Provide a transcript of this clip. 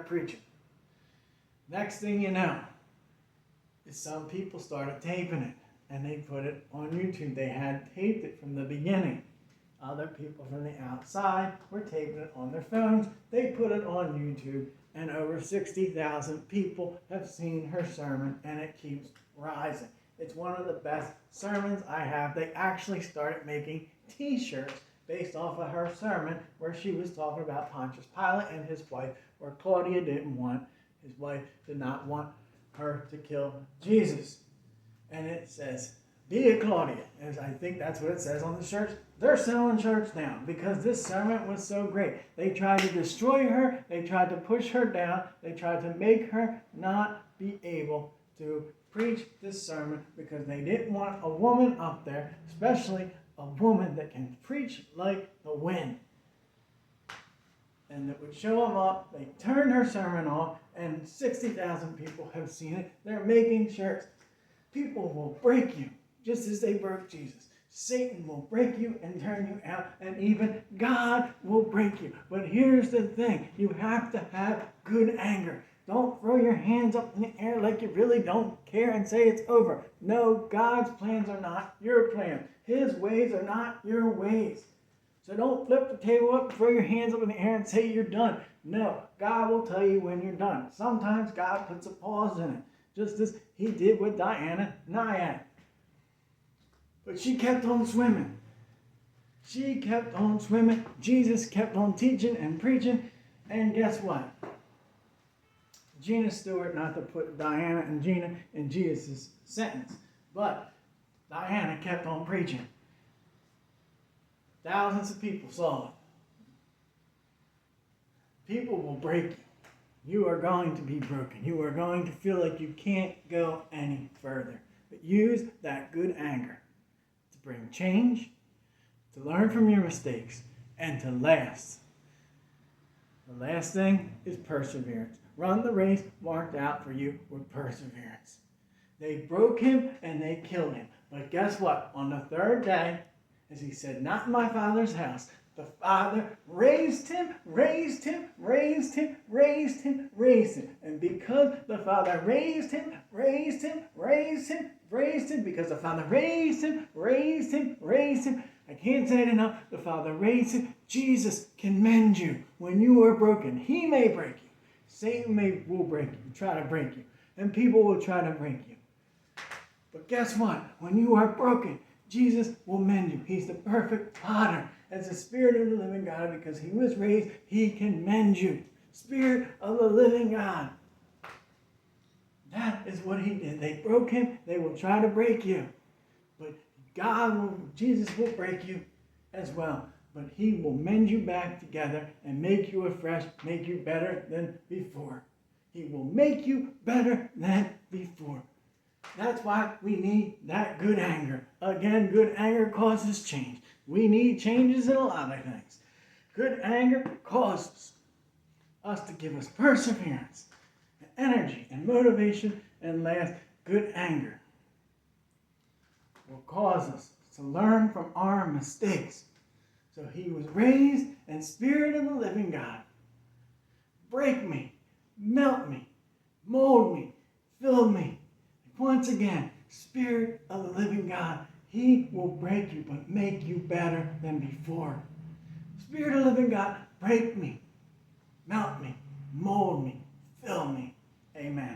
preaching. Next thing you know, is some people started taping it, and they put it on YouTube. They had taped it from the beginning. Other people from the outside were taping it on their phones. They put it on YouTube, and over 60,000 people have seen her sermon, and it keeps rising. It's one of the best sermons I have. They actually started making t-shirts based off of her sermon, where she was talking about Pontius Pilate and his wife, where Claudia his wife did not want her to kill Jesus. And it says, "Be a Claudia," as I think that's what it says on the shirts. They're selling shirts now because this sermon was so great. They tried to destroy her. They tried to push her down. They tried to make her not be able to preach this sermon because they didn't want a woman up there, especially a woman that can preach like the wind. And that would show them up. They turned her sermon off, and 60,000 people have seen it. They're making shirts. People will break you just as they broke Jesus. Satan will break you and turn you out, and even God will break you. But here's the thing. You have to have good anger. Don't throw your hands up in the air like you really don't care and say it's over. No, God's plans are not your plans. His ways are not your ways. So don't flip the table up, throw your hands up in the air and say you're done. No, God will tell you when you're done. Sometimes God puts a pause in it, just as he did with Diana Nyad. But she kept on swimming. She kept on swimming. Jesus kept on teaching and preaching. And guess what? Gina Stewart, not to put Diana and Gina in Jesus' sentence, but Diana kept on preaching. Thousands of people saw it. People will break you. You are going to be broken. You are going to feel like you can't go any further. But use that good anger to bring change, to learn from your mistakes, and to last. The last thing is perseverance. Run the race marked out for you with perseverance. They broke him and they killed him. But guess what? On the third day, as he said, "Not in my Father's house," the Father raised him, raised him, raised him, raised him, raised him. And because the Father raised him, raised him, raised him, raised him, because the Father raised him, raised him, raised him, I can't say it enough, the Father raised him. Jesus can mend you when you are broken. He may break you. Satan will break you, try to break you. And people will try to break you. But guess what? When you are broken, Jesus will mend you. He's the perfect potter. As the Spirit of the living God, because he was raised, he can mend you. Spirit of the living God. That is what he did. They broke him. They will try to break you. But Jesus will break you as well. But he will mend you back together and make you afresh, make you better than before. He will make you better than before. That's why we need that good anger. Again, good anger causes change. We need changes in a lot of things. Good anger causes us to give us perseverance, and energy, and motivation, and last, good anger will cause us to learn from our mistakes. So he was raised, and Spirit of the living God, break me, melt me, mold me, fill me. Once again, Spirit of the living God, he will break you, but make you better than before. Spirit of the living God, break me, melt me, mold me, fill me. Amen.